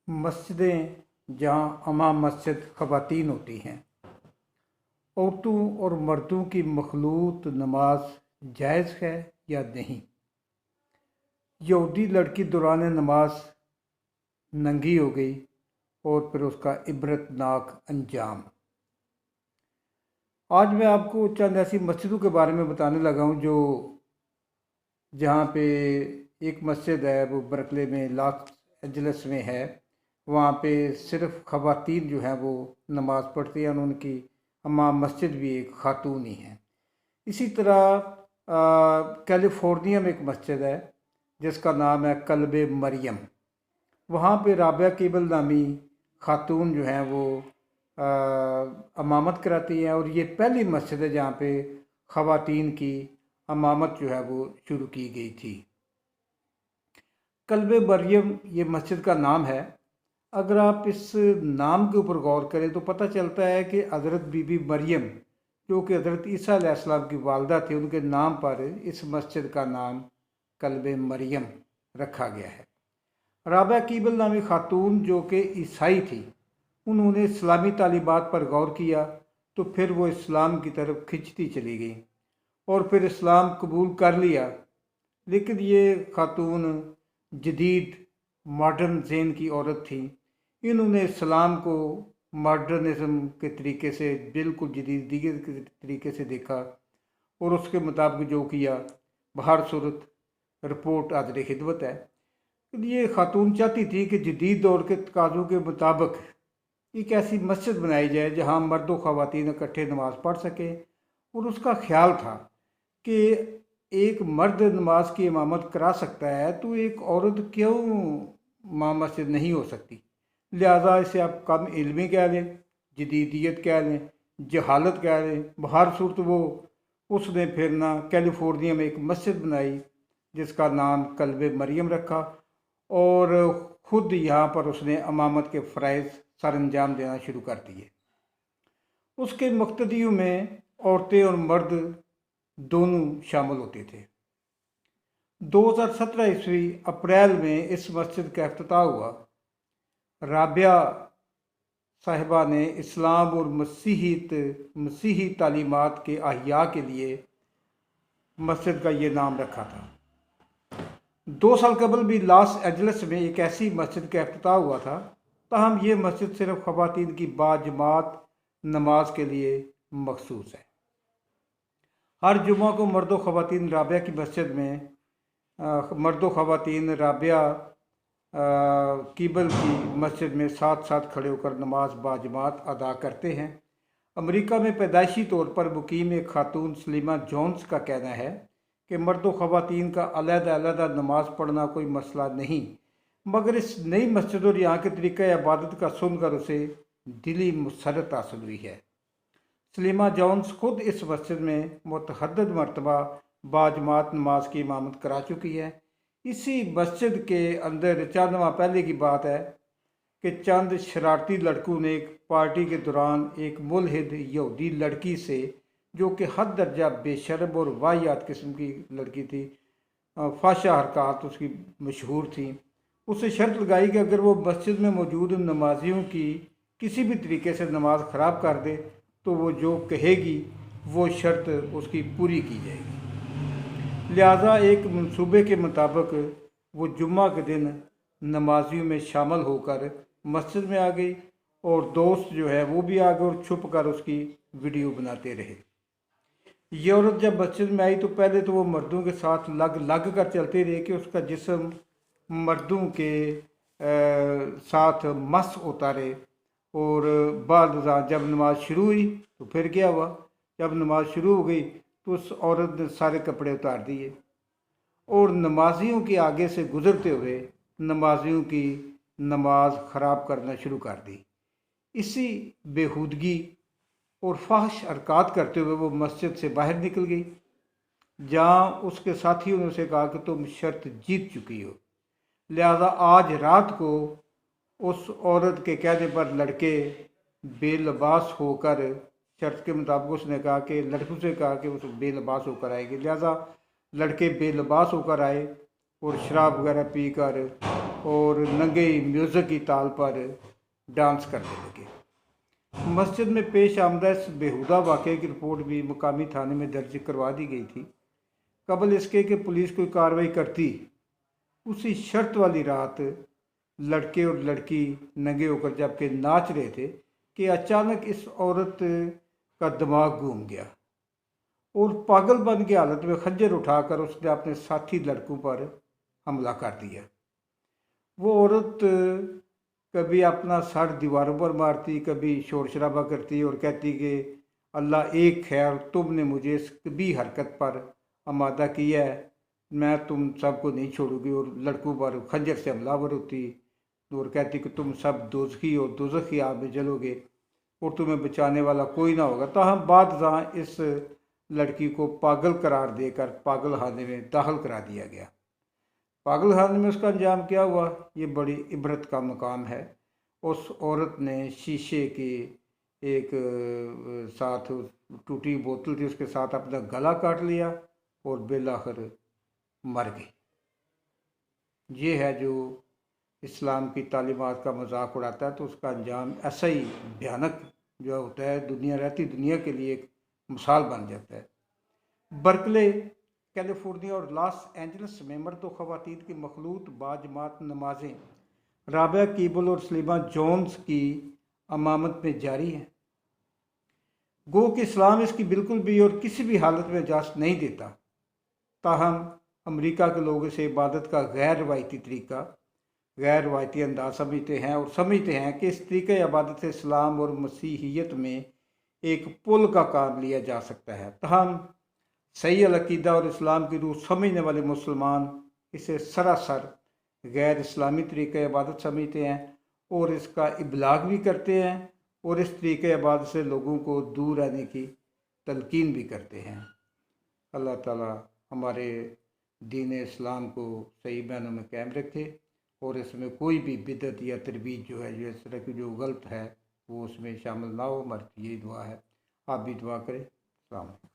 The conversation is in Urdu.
مسجدیں جہاں عام مسجد خواتین ہوتی ہیں، عورتوں اور مردوں کی مخلوط نماز جائز ہے یا نہیں؟ یہودی لڑکی دوران نماز ننگی ہو گئی اور پھر اس کا عبرتناک انجام۔ آج میں آپ کو چند ایسی مسجدوں کے بارے میں بتانے لگا ہوں جہاں پہ ایک مسجد ہے، وہ برکلے میں لاس اینجلس میں ہے۔ وہاں پہ صرف خواتین جو ہیں وہ نماز پڑھتی ہیں، ان کی امام مسجد بھی ایک خاتون ہی ہیں۔ اسی طرح کیلیفورنیا میں ایک مسجد ہے جس کا نام ہے کلب مریم۔ وہاں پہ رابعہ کیبل نامی خاتون جو ہیں وہ امامت کراتی ہیں، اور یہ پہلی مسجد ہے جہاں پہ خواتین کی امامت جو ہے وہ شروع کی گئی تھی۔ کلب مریم یہ مسجد کا نام ہے۔ اگر آپ اس نام کے اوپر غور کریں تو پتہ چلتا ہے کہ حضرت بی بی مریم جو کہ حضرت عیسیٰ علیہ السلام کی والدہ تھی، ان کے نام پر اس مسجد کا نام کلب مریم رکھا گیا ہے۔ رابعہ کیبل نامی خاتون جو کہ عیسائی تھی، انہوں نے اسلامی تعلیمات پر غور کیا تو پھر وہ اسلام کی طرف کھنچتی چلی گئی اور پھر اسلام قبول کر لیا۔ لیکن یہ خاتون جدید ماڈرن ذہن کی عورت تھی۔ انہوں نے اسلام کو ماڈرنزم کے طریقے سے، بالکل جدیدیت کے طریقے سے دیکھا اور اس کے مطابق جو کیا۔ بہر صورت رپورٹ حاضر خدمت ہے۔ یہ خاتون چاہتی تھی کہ جدید دور کے تقاضوں کے مطابق ایک ایسی مسجد بنائی جائے جہاں مرد و خواتین اکٹھے نماز پڑھ سکیں، اور اس کا خیال تھا کہ ایک مرد نماز کی امامت کرا سکتا ہے تو ایک عورت کیوں امام مسجد نہیں ہو سکتی؟ لہٰذا اسے آپ کم علمی کہہ لیں، جدیدیت کہہ لیں، جہالت کہہ لیں، بہر صورت اس نے پھر نہ کیلیفورنیا میں ایک مسجد بنائی جس کا نام کلب مریم رکھا، اور خود یہاں پر اس نے امامت کے فرائض سر انجام دینا شروع کر دیے۔ اس کے مقتدیوں میں عورتیں اور مرد دونوں شامل ہوتے تھے۔ 2017 عیسوی اپریل میں اس مسجد کا افتتاح ہوا۔ رابعہ صاحبہ نے اسلام اور مسیحی تعلیمات کے احیاء کے لیے مسجد کا یہ نام رکھا تھا۔ 2 سال قبل بھی لاس اینجلس میں ایک ایسی مسجد کا افتتاح ہوا تھا، تاہم یہ مسجد صرف خواتین کی باجماعت نماز کے لیے مخصوص ہے۔ ہر جمعہ کو مرد و خواتین رابعہ کیبل کی مسجد میں ساتھ ساتھ کھڑے ہو کر نماز باجماعت ادا کرتے ہیں۔ امریکہ میں پیدائشی طور پر مقیم ایک خاتون سلیما جونز کا کہنا ہے کہ مرد و خواتین کا علیحدہ علیحدہ نماز پڑھنا کوئی مسئلہ نہیں، مگر اس نئی مسجد اور یہاں کے طریقہ عبادت کا سن کر اسے دلی مسرت حاصل ہوئی ہے۔ سلیما جونز خود اس مسجد میں متعدد مرتبہ باجماعت نماز کی امامت کرا چکی ہے۔ اسی مسجد کے اندر چند ماہ پہلے کی بات ہے کہ چند شرارتی لڑکوں نے ایک پارٹی کے دوران ایک ملحد یہودی لڑکی سے، جو کہ حد درجہ بے شرم اور واہیات قسم کی لڑکی تھی، فحشہ حرکات اس کی مشہور تھیں، اسے شرط لگائی کہ اگر وہ مسجد میں موجود نمازیوں کی کسی بھی طریقے سے نماز خراب کر دے تو وہ جو کہے گی وہ شرط اس کی پوری کی جائے گی۔ لہٰذا ایک منصوبے کے مطابق وہ جمعہ کے دن نمازیوں میں شامل ہو کر مسجد میں آ گئی، اور دوست جو ہے وہ بھی آ گئے اور چھپ کر اس کی ویڈیو بناتے رہے۔ یہ عورت جب مسجد میں آئی تو پہلے تو وہ مردوں کے ساتھ لگ کر چلتے رہے کہ اس کا جسم مردوں کے ساتھ مس ہوتا رہے، اور بعد جب نماز شروع ہوئی تو پھر کیا ہوا؟ جب نماز شروع ہو گئی تو اس عورت نے سارے کپڑے اتار دیے اور نمازیوں کے آگے سے گزرتے ہوئے نمازیوں کی نماز خراب کرنا شروع کر دی۔ اسی بےہودگی اور فحش حرکات کرتے ہوئے وہ مسجد سے باہر نکل گئی، جہاں اس کے ساتھیوں نے اسے کہا کہ تم شرط جیت چکی ہو، لہذا آج رات کو اس عورت کے کہنے پر لڑکے بے لباس ہو کر، شرط کے مطابق اس نے کہا کہ لڑکوں سے کہا کہ وہ بے لباس ہو کر آئے گی، لہذا لڑکے بے لباس ہو کر آئے اور شراب وغیرہ پی کر اور ننگے میوزک کی تال پر ڈانس کرنے لگے۔ مسجد میں پیش آمدہ اس بےہودہ واقعے کی رپورٹ بھی مقامی تھانے میں درج کروا دی گئی تھی، قبل اس کے کہ پولیس کوئی کارروائی کرتی۔ اسی شرط والی رات لڑکے اور لڑکی ننگے ہو کر جب کہ ناچ رہے تھے کہ اچانک اس عورت کا دماغ گھوم گیا اور پاگل بن کی حالت میں خنجر اٹھا کر اس نے اپنے ساتھی لڑکوں پر حملہ کر دیا۔ وہ عورت کبھی اپنا سر دیواروں پر مارتی، کبھی شور شرابہ کرتی اور کہتی کہ اللہ ایک ہے اور تم نے مجھے اس کبھی حرکت پر آمادہ کیا ہے، میں تم سب کو نہیں چھوڑوں گی، اور لڑکوں پر خنجر سے حملہ ور ہوتی اور کہتی کہ تم سب دوزخی اور دوزخی آگ میں جلو گے اور تمہیں بچانے والا کوئی نہ ہوگا۔ تاہم بعد ازاں اس لڑکی کو پاگل قرار دے کر پاگل خانے میں داخل کرا دیا گیا۔ پاگل خانے میں اس کا انجام کیا ہوا، یہ بڑی عبرت کا مقام ہے۔ اس عورت نے شیشے کے ایک ساتھ ٹوٹی بوتل تھی، اس کے ساتھ اپنا گلا کاٹ لیا اور بالآخر مر گئی۔ یہ ہے جو اسلام کی تعلیمات کا مذاق اڑاتا ہے تو اس کا انجام ایسا ہی بھیانک جو ہوتا ہے، دنیا رہتی دنیا کے لیے ایک مثال بن جاتا ہے۔ برکلے، کیلیفورنیا اور لاس اینجلس میں مرد و خواتین کی مخلوط باجماعت نمازیں رابعہ کیبل اور سلیمہ جونز کی امامت میں جاری ہیں۔ گو کہ اسلام اس کی بالکل بھی اور کسی بھی حالت میں اجازت نہیں دیتا، تاہم امریکہ کے لوگ اسے عبادت کا غیر روایتی طریقہ، غیر روایتی انداز سمجھتے ہیں اور سمجھتے ہیں کہ اس طریقہ عبادت سے اسلام اور مسیحیت میں ایک پل کا کام لیا جا سکتا ہے۔ تاہم صحیح العقیدہ اور اسلام کی روح سمجھنے والے مسلمان اسے سراسر غیر اسلامی طریقہ عبادت سمجھتے ہیں اور اس کا ابلاغ بھی کرتے ہیں اور اس طریقہ عبادت سے لوگوں کو دور رہنے کی تلقین بھی کرتے ہیں۔ اللہ تعالیٰ ہمارے دین اسلام کو صحیح معنوں میں قائم رکھے اور اس میں کوئی بھی بدعت یا ترویج جو ہے، جو اس طرح کی جو غلط ہے، وہ اس میں شامل نہ ہو۔ ہماری یہی دعا ہے، آپ بھی دعا کریں۔ السلام علیکم۔